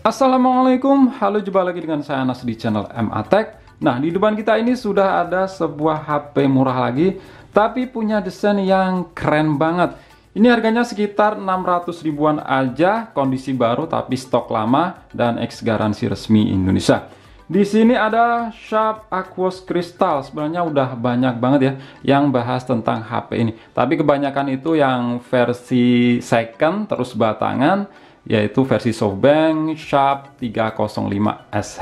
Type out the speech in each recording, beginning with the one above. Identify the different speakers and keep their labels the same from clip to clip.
Speaker 1: Assalamualaikum, halo, jumpa lagi dengan saya Anas di channel MA Tech. Nah, di depan kita ini sudah ada sebuah HP murah lagi, tapi punya desain yang keren banget. Ini harganya sekitar 600 ribuan aja, kondisi baru tapi stok lama dan X garansi resmi Indonesia. Di sini ada Sharp Aquos Crystal. Sebenarnya udah banyak banget ya yang bahas tentang HP ini. Tapi kebanyakan itu yang versi second terus batangan, yaitu versi SoftBank Sharp 305SH.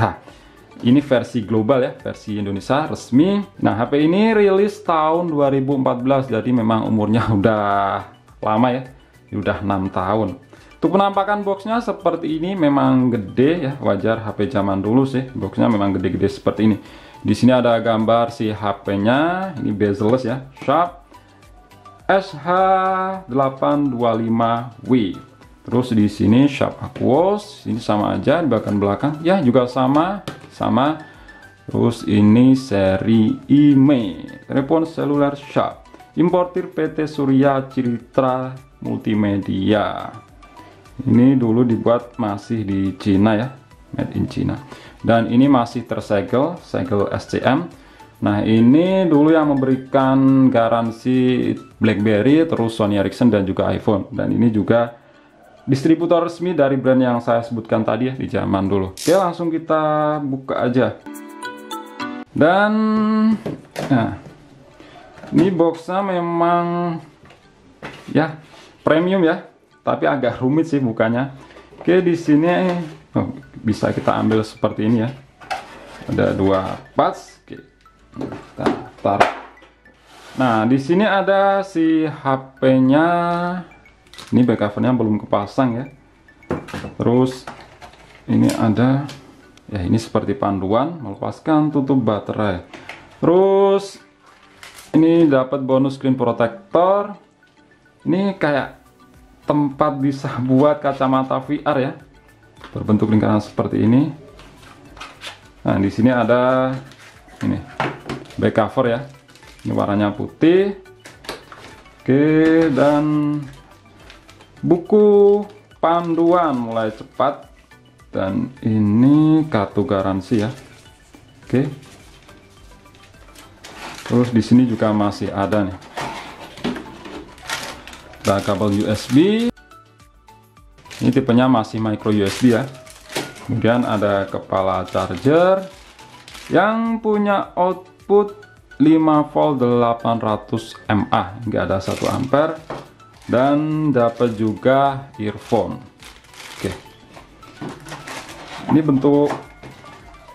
Speaker 1: Ini versi global ya, versi Indonesia resmi. Nah, HP ini rilis tahun 2014, jadi memang umurnya udah lama ya, udah 6 tahun. Untuk penampakan boxnya seperti ini, memang gede ya, wajar HP zaman dulu sih, boxnya memang gede-gede seperti ini. Di sini ada gambar si HP-nya, ini bezel-less ya, Sharp SH825W. Terus di sini Sharp Aquos, ini sama aja di bagian belakang, ya juga sama. Terus ini seri IMEI, telepon seluler Sharp, importir PT Surya Citra Multimedia. Ini dulu dibuat masih di Cina ya, made in China. Dan ini masih tersegel, segel SCM. Nah, ini dulu yang memberikan garansi BlackBerry, terus Sony Ericsson dan juga iPhone. Dan ini juga distributor resmi dari brand yang saya sebutkan tadi ya, di zaman dulu. Oke, langsung kita buka aja. Dan nah, ini boxnya memang ya premium ya, tapi agak rumit sih bukanya. Oke, di sini bisa kita ambil seperti ini ya. Ada dua parts. Oke, kita taruh. Nah, di sini ada si HP-nya. Ini back covernya belum kepasang ya. Terus ini ada ya, ini seperti panduan melepaskan tutup baterai. Terus ini dapat bonus screen protector. Ini kayak tempat bisa buat kacamata VR ya, berbentuk lingkaran seperti ini. Nah, di sini ada ini back cover ya. Ini warnanya putih. Oke, dan buku panduan mulai cepat, dan ini kartu garansi ya. Oke. Terus di sini juga masih ada nih. Ada kabel USB. Ini tipenya masih micro USB ya. Kemudian ada kepala charger yang punya output 5 volt 800 mAh, nggak ada 1 ampere. Dan dapat juga earphone. Oke, ini bentuk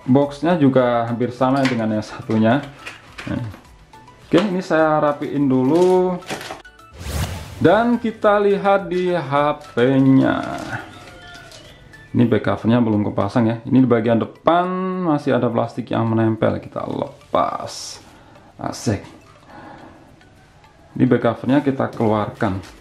Speaker 1: boxnya juga hampir sama dengan yang satunya. Oke, ini saya rapiin dulu dan kita lihat di HP-nya. Ini back covernya belum kepasang ya. Ini di bagian depan masih ada plastik yang menempel, kita lepas. Asik. Ini back covernya kita keluarkan.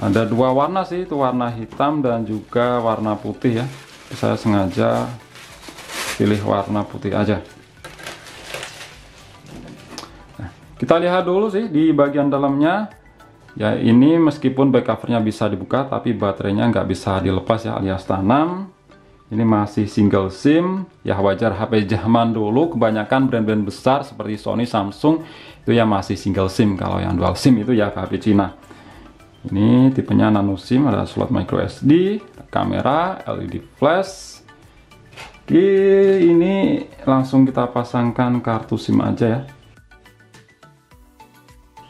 Speaker 1: Ada dua warna sih, itu warna hitam dan juga warna putih ya. Saya sengaja pilih warna putih aja. Nah, kita lihat dulu sih di bagian dalamnya. Ya, ini meskipun back covernya bisa dibuka, tapi baterainya nggak bisa dilepas ya, alias tanam. Ini masih single SIM, ya wajar, HP zaman dulu kebanyakan brand-brand besar seperti Sony, Samsung itu ya masih single SIM. Kalau yang dual SIM itu ya HP Cina. Ini tipenya nano SIM, ada slot micro SD, kamera, LED flash. Oke, ini langsung kita pasangkan kartu SIM aja ya.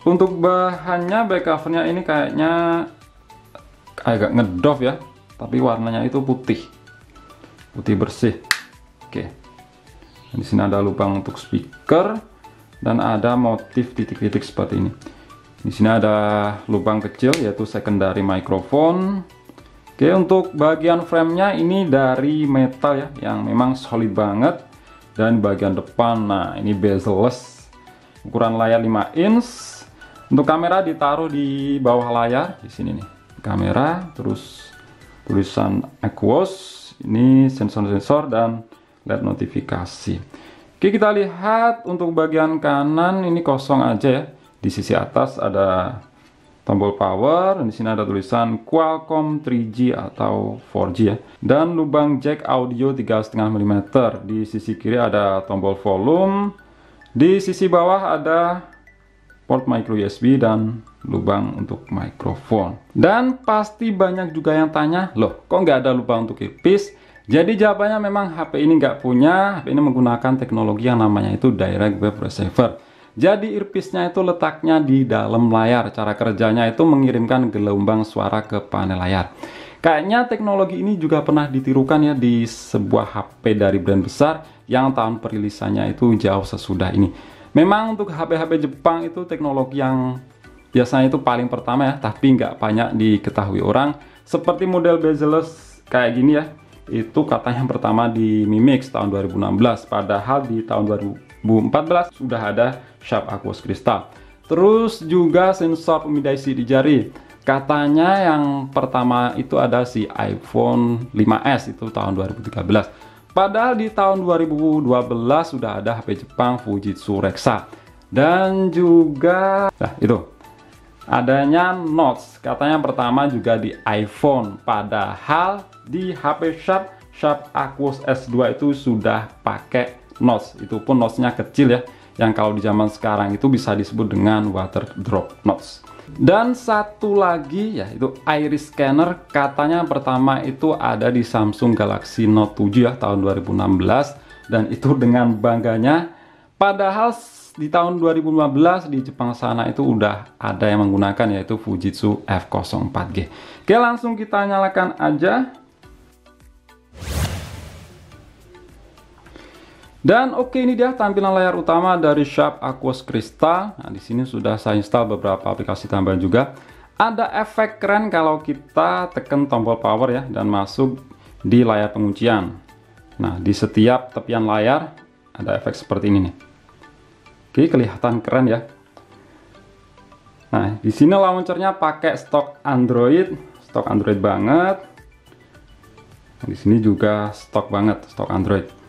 Speaker 1: Untuk bahannya, back covernya ini kayaknya agak ngedov ya, tapi warnanya itu putih bersih. Oke, di sini ada lubang untuk speaker dan ada motif titik-titik seperti ini. Di sini ada lubang kecil yaitu secondary microphone. Oke, untuk bagian framenya ini dari metal ya, yang memang solid banget. Dan bagian depan, nah ini bezel-less, ukuran layar 5 inch. Untuk kamera ditaruh di bawah layar, di sini nih kamera. Terus tulisan Aquos, ini sensor-sensor dan LED notifikasi. Oke, kita lihat untuk bagian kanan ini kosong aja ya. Di sisi atas ada tombol power. Di sini ada tulisan Qualcomm 3G atau 4G ya. Dan lubang jack audio 3,5 mm. Di sisi kiri ada tombol volume. Di sisi bawah ada port micro USB dan lubang untuk mikrofon. Dan pasti banyak juga yang tanya, loh kok nggak ada lubang untuk earpiece? Jadi jawabannya memang HP ini nggak punya. HP ini menggunakan teknologi yang namanya itu Direct Wave Receiver. Jadi earpiece-nya itu letaknya di dalam layar. Cara kerjanya itu mengirimkan gelombang suara ke panel layar. Kayaknya teknologi ini juga pernah ditirukan ya di sebuah HP dari brand besar yang tahun perilisannya itu jauh sesudah ini. Memang untuk HP-HP Jepang itu teknologi yang biasanya itu paling pertama ya, tapi nggak banyak diketahui orang. Seperti model bezel-less kayak gini ya, itu katanya yang pertama di Mi Mix tahun 2016, padahal di tahun 2014 sudah ada Sharp Aquos Crystal. Terus juga sensor pemindai di jari. Katanya yang pertama itu ada si iPhone 5S itu tahun 2013. Padahal di tahun 2012 sudah ada HP Jepang Fujitsu Rexa. Dan juga itu adanya Notes. Katanya yang pertama juga di iPhone. Padahal di HP Sharp Aquos S2 itu sudah pakai Notes. Itu pun Notes-nya kecil ya, yang kalau di zaman sekarang itu bisa disebut dengan water drop Notes. Dan satu lagi ya, itu iris scanner. Katanya pertama itu ada di Samsung Galaxy Note 7 ya tahun 2016, dan itu dengan bangganya. Padahal di tahun 2015 di Jepang sana itu udah ada yang menggunakan, yaitu Fujitsu F04G. Oke, langsung kita nyalakan aja. Dan oke, ini dia tampilan layar utama dari Sharp Aquos Crystal. Nah, di sini sudah saya install beberapa aplikasi tambahan juga. Ada efek keren kalau kita tekan tombol power ya dan masuk di layar penguncian. Nah, di setiap tepian layar ada efek seperti ini nih. Oke, kelihatan keren ya. Nah, di sini launchernya pakai stok Android banget. Nah, di sini juga stok banget, stok Android.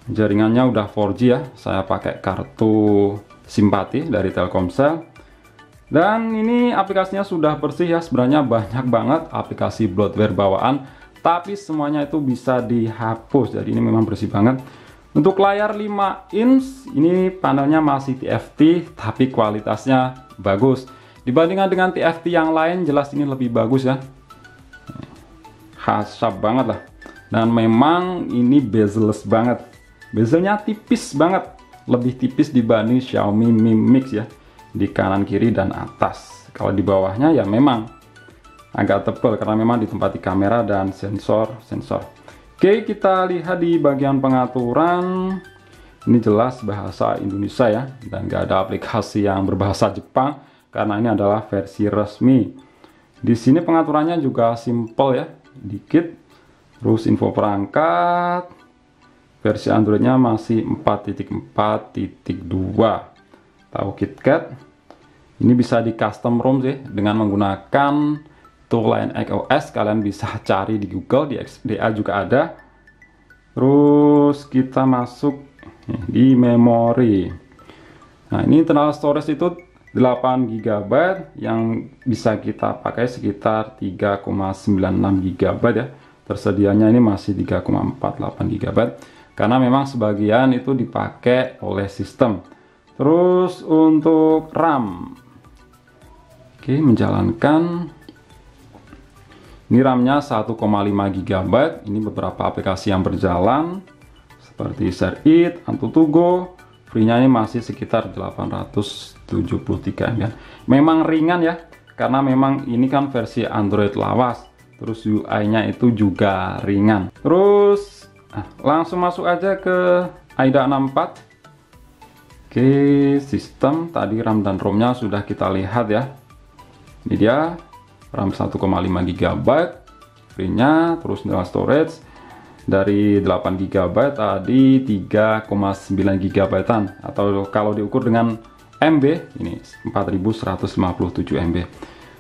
Speaker 1: Jaringannya udah 4G ya, saya pakai kartu Simpati dari Telkomsel. Dan ini aplikasinya sudah bersih ya, sebenarnya banyak banget aplikasi bloatware bawaan, tapi semuanya itu bisa dihapus, jadi ini memang bersih banget. Untuk layar 5 inch, ini panelnya masih TFT, tapi kualitasnya bagus. Dibandingkan dengan TFT yang lain, jelas ini lebih bagus ya. Khas Sharp banget lah. Dan memang ini bezel-less banget. Bezelnya tipis banget, lebih tipis dibanding Xiaomi Mi Mix ya, di kanan kiri dan atas. Kalau di bawahnya ya memang agak tebal karena memang ditempati kamera dan sensor. Oke, kita lihat di bagian pengaturan. Ini jelas bahasa Indonesia ya, dan nggak ada aplikasi yang berbahasa Jepang karena ini adalah versi resmi. Di sini pengaturannya juga simple ya, dikit. Terus info perangkat. Versi Androidnya masih 4.4.2. Tahu KitKat. Ini bisa di custom ROM sih dengan menggunakan tool lain OS. Kalian bisa cari di Google, di XDA juga ada. Terus kita masuk di memori. Nah, ini internal storage itu 8 GB yang bisa kita pakai sekitar 3,96 GB ya. Tersedianya ini masih 3,48 GB. Karena memang sebagian itu dipakai oleh sistem. Terus untuk RAM, oke, menjalankan. Ini RAM-nya 1,5 GB. Ini beberapa aplikasi yang berjalan seperti Share It, AntuTuGo. Free-nya ini masih sekitar 873 MB. Memang ringan ya, karena memang ini kan versi Android lawas. Terus UI-nya itu juga ringan. Terus langsung masuk aja ke AIDA 64. Oke, sistem tadi RAM dan ROM-nya sudah kita lihat ya. Ini dia RAM 1,5 GB free-nya. Terus internal storage dari 8 GB tadi 3,9 GB-an, atau kalau diukur dengan MB ini 4157 MB.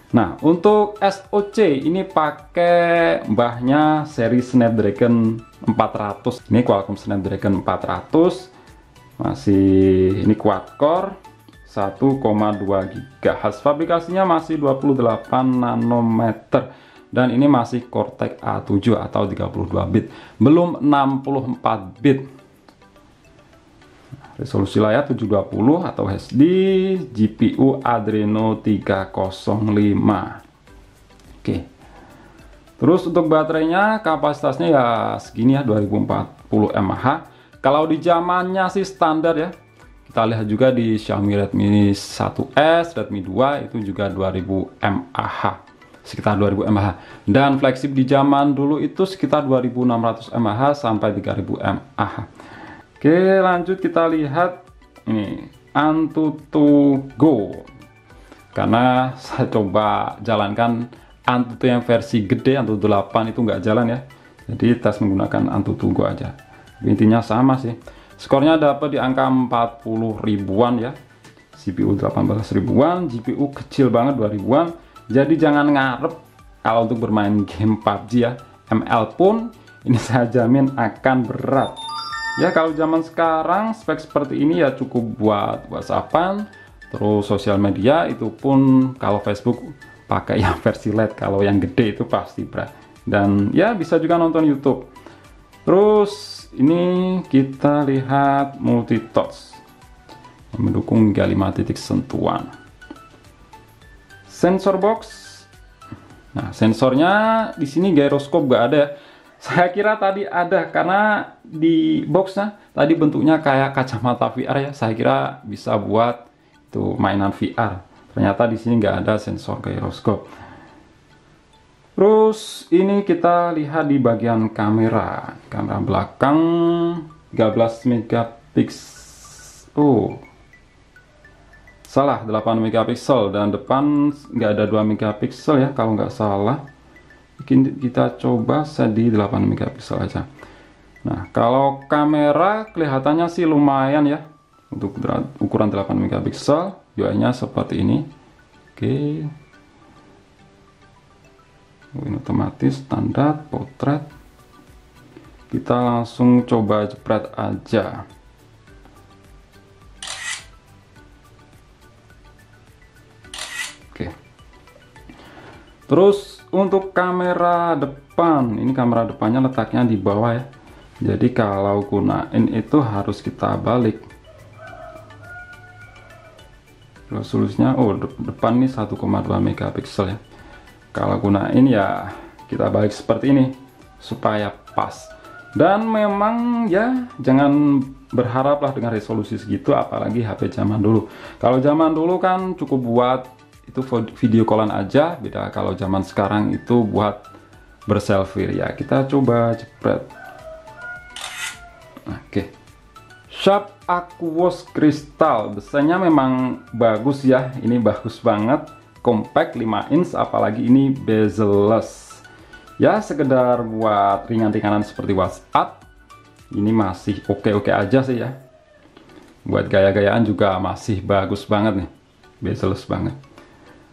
Speaker 1: Nah, untuk SoC ini pakai mbahnya seri Snapdragon 400. Ini Qualcomm Snapdragon 400. Masih ini quad core 1,2 GHz. Fabrikasinya masih 28 nanometer dan ini masih Cortex A7 atau 32 bit, belum 64 bit. Resolusi layar 720 atau HD, GPU Adreno 305. Oke. Terus untuk baterainya kapasitasnya ya segini ya, 2040 mAh. Kalau di zamannya sih standar ya. Kita lihat juga di Xiaomi Redmi 1S, Redmi 2 itu juga 2000 mAh, sekitar 2000 mAh. Dan flagship di zaman dulu itu sekitar 2600 mAh sampai 3000 mAh. Oke, lanjut kita lihat ini Antutu Go. Karena saya coba jalankan Antutu yang versi gede, Antutu 8 itu nggak jalan ya. Jadi tes menggunakan Antutu Go aja. Intinya sama sih. Skornya dapat di angka 40 ribuan ya. CPU 18 ribuan, GPU kecil banget 2 ribuan. Jadi jangan ngarep kalau untuk bermain game PUBG ya. ML pun ini saya jamin akan berat. Ya kalau zaman sekarang spek seperti ini ya cukup buat WhatsAppan, terus sosial media itu pun kalau Facebook pakai yang versi LED, kalau yang gede itu pasti berat. Dan ya bisa juga nonton YouTube. Terus ini kita lihat multi touch yang mendukung hingga 5 titik sentuhan. Sensor box. Nah, sensornya di sini gyroskop gak ada. Saya kira tadi ada karena di boxnya tadi bentuknya kayak kacamata VR ya. Saya kira bisa buat itu mainan VR. Ternyata di sini nggak ada sensor gyroskop. Terus ini kita lihat di bagian kamera. Kamera belakang 13 megapiksel. Oh. Salah, 8 megapiksel dan depan nggak ada 2 megapiksel ya kalau nggak salah. Kita coba set di 8 megapiksel aja. Nah, kalau kamera kelihatannya sih lumayan ya. Untuk ukuran 8 megapiksel, UI-nya seperti ini. Oke. Ini otomatis standar potret. Kita langsung coba jepret aja. Oke. Terus untuk kamera depan, ini kamera depannya letaknya di bawah ya. Jadi kalau gunain itu harus kita balik. Resolusinya depan ini 1,2 megapiksel ya. Kalau gunain ya kita balik seperti ini supaya pas. Dan memang ya jangan berharaplah dengan resolusi segitu apalagi HP zaman dulu. Kalau zaman dulu kan cukup buat itu video callan aja, beda kalau zaman sekarang itu buat berselfie ya. Kita coba jepret. Oke. Sharp Aquos Crystal desainnya memang bagus ya. Ini bagus banget. Compact 5 inch apalagi ini bezel-less ya, sekedar buat ringan-ringanan seperti WhatsApp ini masih oke-oke aja sih ya. Buat gaya-gayaan juga masih bagus banget nih, bezel-less banget.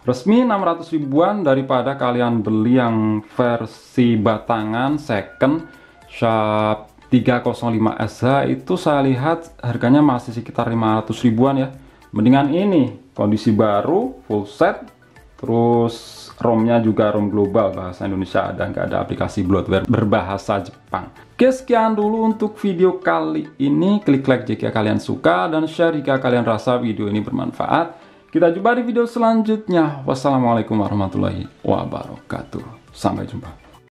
Speaker 1: Resmi 600 ribuan daripada kalian beli yang versi batangan second Sharp 305SH itu saya lihat harganya masih sekitar 500 ribuan ya. Mendingan ini kondisi baru full set. Terus ROM-nya juga ROM global bahasa Indonesia dan nggak ada aplikasi bloatware berbahasa Jepang. Oke, sekian dulu untuk video kali ini. Klik like jika kalian suka dan share jika kalian rasa video ini bermanfaat. Kita jumpa di video selanjutnya. Wassalamualaikum warahmatullahi wabarakatuh. Sampai jumpa.